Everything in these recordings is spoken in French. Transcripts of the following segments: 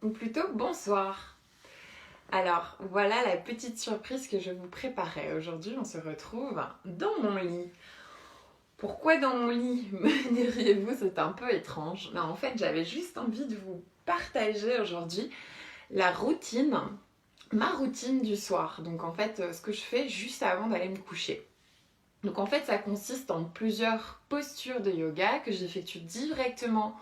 ou plutôt bonsoir. Alors voilà la petite surprise que je vous préparais. Aujourd'hui on se retrouve dans mon lit. Pourquoi dans mon lit, me diriez-vous? C'est un peu étrange. Mais en fait j'avais juste envie de vous partager aujourd'hui ma routine du soir. Donc en fait ce que je fais juste avant d'aller me coucher. Donc en fait ça consiste en plusieurs postures de yoga que j'effectue directement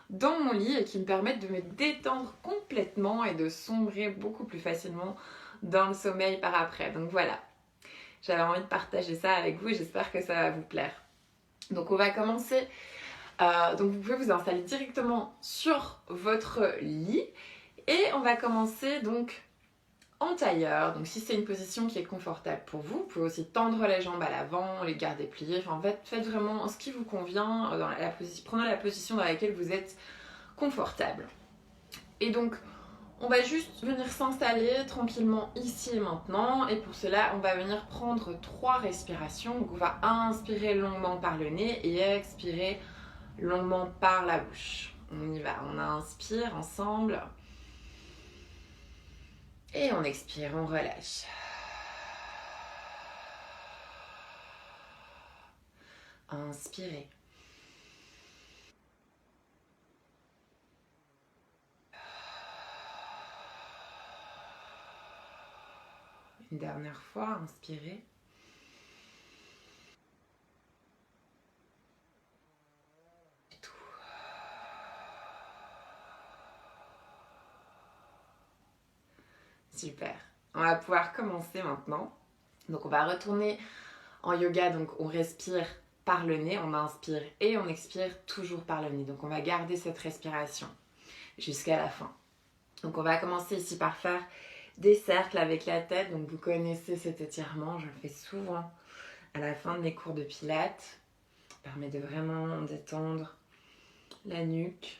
dans mon lit et qui me permettent de me détendre complètement et de sombrer beaucoup plus facilement dans le sommeil par après. Donc voilà, j'avais envie de partager ça avec vous et j'espère que ça va vous plaire. Donc on va commencer. Donc vous pouvez vous installer directement sur votre lit et on va commencer donc en tailleur. Donc si c'est une position qui est confortable pour vous, vous pouvez aussi tendre les jambes à l'avant, les garder pliées. Enfin en fait, faites vraiment ce qui vous convient. Prenez la position dans laquelle vous êtes confortable. Et donc, on va juste venir s'installer tranquillement ici et maintenant. Et pour cela, on va venir prendre 3 respirations. Donc, on va inspirer longuement par le nez et expirer longuement par la bouche. On y va. On inspire ensemble. Et on expire, on relâche. Inspirez. Une dernière fois, inspirez. Et tout. Super. On va pouvoir commencer maintenant. Donc on va retourner en yoga, donc on respire par le nez, on inspire et on expire toujours par le nez. Donc on va garder cette respiration jusqu'à la fin. Donc on va commencer ici par faire des cercles avec la tête. Donc vous connaissez cet étirement, je le fais souvent à la fin de mes cours de pilates. Ça permet de vraiment détendre la nuque.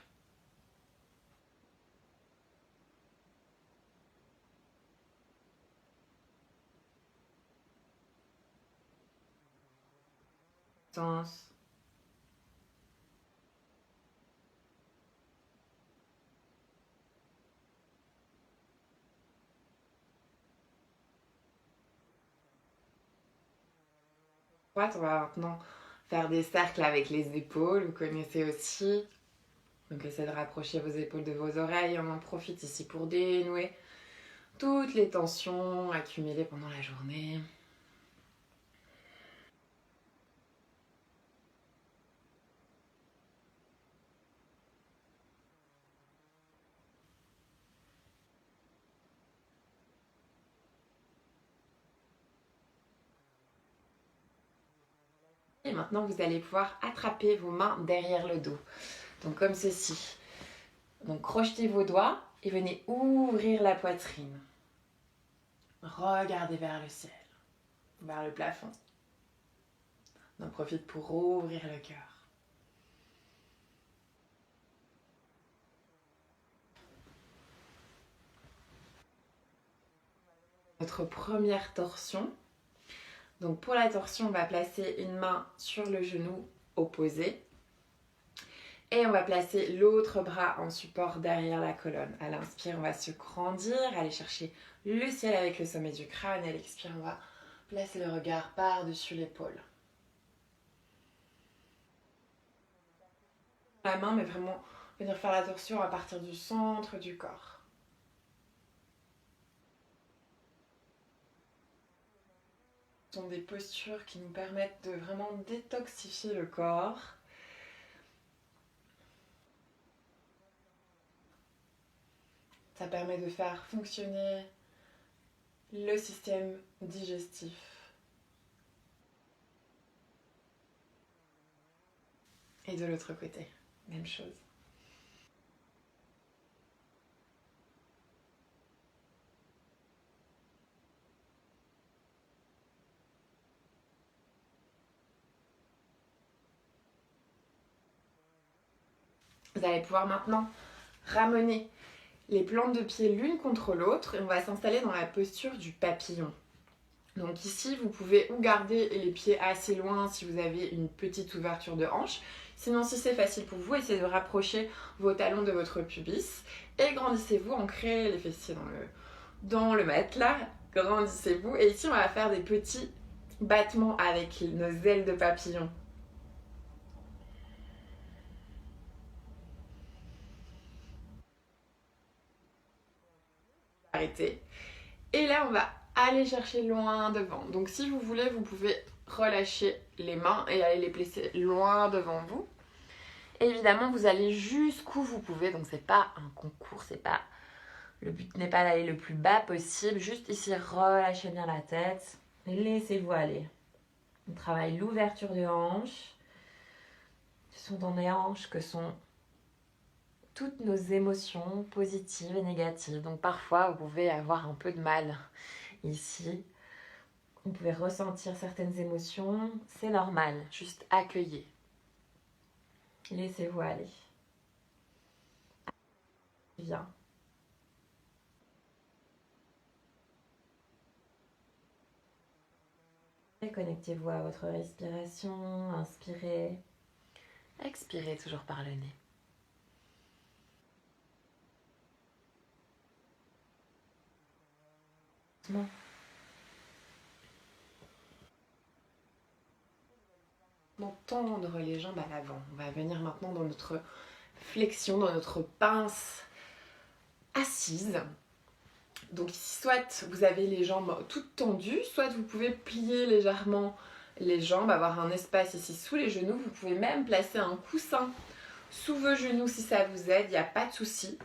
Tense. On va maintenant faire des cercles avec les épaules, vous connaissez aussi. Donc essayez de rapprocher vos épaules de vos oreilles. On en profite ici pour dénouer toutes les tensions accumulées pendant la journée. Et maintenant, vous allez pouvoir attraper vos mains derrière le dos. Donc comme ceci. Donc crochetez vos doigts et venez ouvrir la poitrine. Regardez vers le ciel, vers le plafond. On en profite pour ouvrir le cœur. Notre première torsion. Donc pour la torsion, on va placer une main sur le genou opposé. Et on va placer l'autre bras en support derrière la colonne. À l'inspire, on va se grandir, aller chercher le ciel avec le sommet du crâne. Et à l'expire, on va placer le regard par-dessus l'épaule. La main, mais vraiment venir faire la torsion à partir du centre du corps. Ce sont des postures qui nous permettent de vraiment détoxifier le corps. Ça permet de faire fonctionner le système digestif. Et de l'autre côté, même chose. Vous allez pouvoir maintenant ramener les plantes de pied l'une contre l'autre et on va s'installer dans la posture du papillon. Donc ici, vous pouvez ou garder les pieds assez loin si vous avez une petite ouverture de hanche. Sinon, si c'est facile pour vous, essayez de rapprocher vos talons de votre pubis et grandissez-vous, ancrez les fessiers dans le matelas, grandissez-vous. Et ici, on va faire des petits battements avec nos ailes de papillon. Arrêtez. Et là, on va aller chercher loin devant. Donc si vous voulez, vous pouvez relâcher les mains et aller les placer loin devant vous. Évidemment, vous allez jusqu'où vous pouvez. Donc c'est pas un concours, c'est pas... Le but n'est pas d'aller le plus bas possible. Juste ici, relâchez bien la tête. Laissez-vous aller. On travaille l'ouverture de hanches. Ce sont dans les hanches que sont toutes nos émotions positives et négatives. Donc parfois, vous pouvez avoir un peu de mal ici. Vous pouvez ressentir certaines émotions. C'est normal. Juste accueillez. Laissez-vous aller. Bien. Connectez-vous à votre respiration. Inspirez. Expirez toujours par le nez. Doucement. Tendre les jambes à l'avant. On va venir maintenant dans notre flexion, dans notre pince assise. Donc soit vous avez les jambes toutes tendues, soit vous pouvez plier légèrement les jambes, avoir un espace ici sous les genoux. Vous pouvez même placer un coussin sous vos genoux si ça vous aide, il n'y a pas de souci.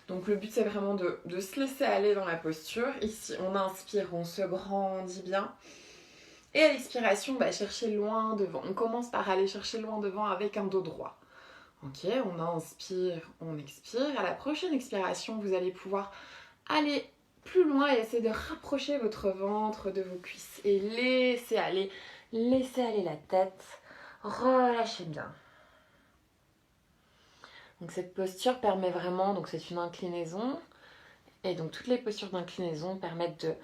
Donc le but c'est vraiment de se laisser aller dans la posture. Ici on inspire, on se grandit bien. Et à l'expiration, cherchez loin devant. On commence par aller chercher loin devant avec un dos droit. Ok, on inspire, on expire. À la prochaine expiration, vous allez pouvoir aller plus loin et essayer de rapprocher votre ventre de vos cuisses. Et laissez aller la tête. Relâchez bien. Donc cette posture permet vraiment, donc c'est une inclinaison. Et donc toutes les postures d'inclinaison permettent de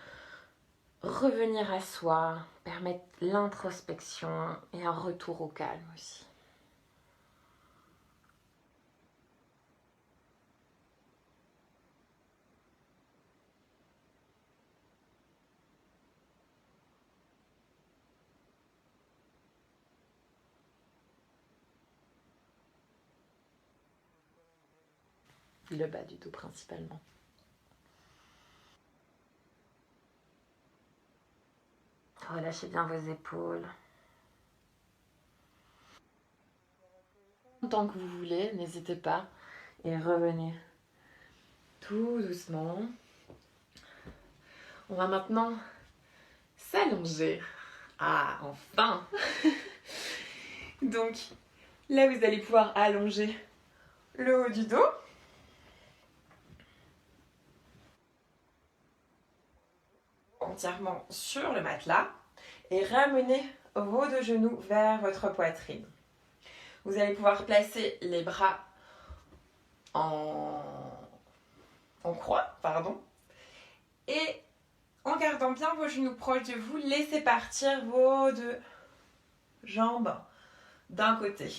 revenir à soi, permettre l'introspection et un retour au calme aussi. Le bas du dos principalement. Relâchez bien vos épaules. Tant que vous voulez, n'hésitez pas et revenez tout doucement. On va maintenant s'allonger. Ah, enfin. Donc là, vous allez pouvoir allonger le haut du dos. Entièrement sur le matelas et ramenez vos deux genoux vers votre poitrine. Vous allez pouvoir placer les bras en croix, et en gardant bien vos genoux proches de vous, laissez partir vos deux jambes d'un côté.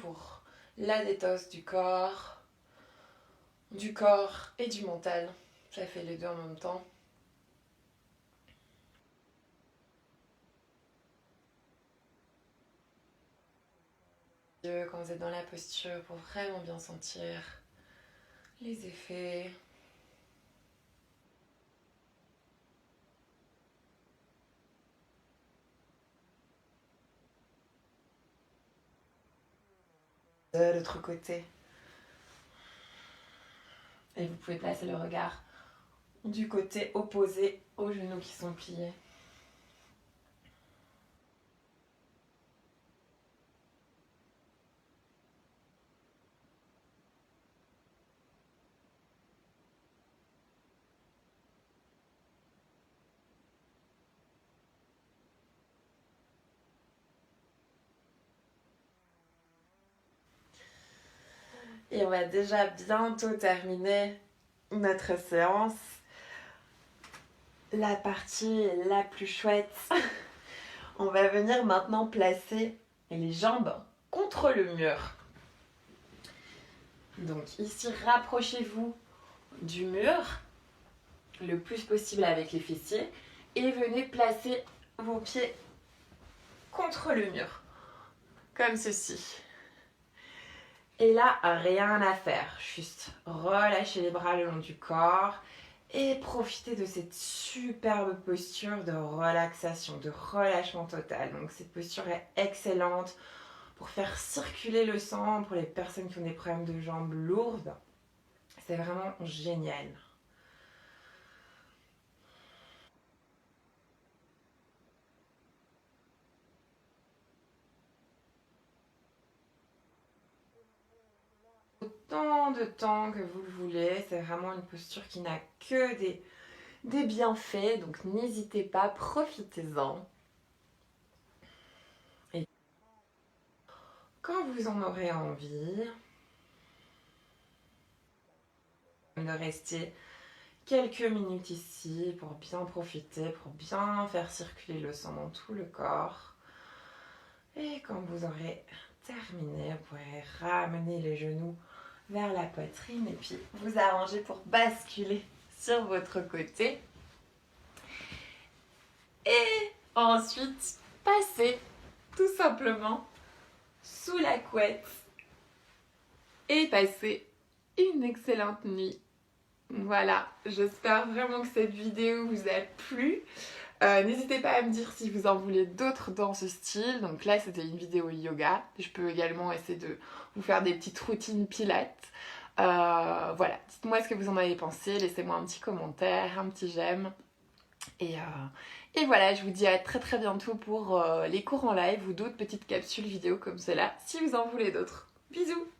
Pour la détox du corps et du mental. Ça fait les deux en même temps. Quand vous êtes dans la posture pour vraiment bien sentir les effets. De l'autre côté. Et vous pouvez placer le regard du côté opposé aux genoux qui sont pliés. Et on va déjà bientôt terminer notre séance. la partie la plus chouette. On va venir maintenant placer les jambes contre le mur. Donc ici, rapprochez-vous du mur le plus possible avec les fessiers et venez placer vos pieds contre le mur, comme ceci. Et là, rien à faire, juste relâchez les bras le long du corps et profitez de cette superbe posture de relaxation, de relâchement total. Donc cette posture est excellente pour faire circuler le sang pour les personnes qui ont des problèmes de jambes lourdes. C'est vraiment génial. Autant de temps que vous le voulez, c'est vraiment une posture qui n'a que des bienfaits, donc n'hésitez pas, profitez-en. Et quand vous en aurez envie, de rester quelques minutes ici pour bien profiter, pour bien faire circuler le sang dans tout le corps. Et quand vous aurez terminé, vous pourrez ramener les genoux vers la poitrine et puis vous arranger pour basculer sur votre côté. Et ensuite, passer tout simplement sous la couette et passer une excellente nuit. Voilà, j'espère vraiment que cette vidéo vous a plu. N'hésitez pas à me dire si vous en voulez d'autres dans ce style. Donc là, c'était une vidéo yoga. Je peux également essayer de vous faire des petites routines pilates. Voilà, dites-moi ce que vous en avez pensé. Laissez-moi un petit commentaire, un petit j'aime. Et voilà, je vous dis à très très bientôt pour les cours en live ou d'autres petites capsules vidéo comme celle-là, si vous en voulez d'autres. Bisous!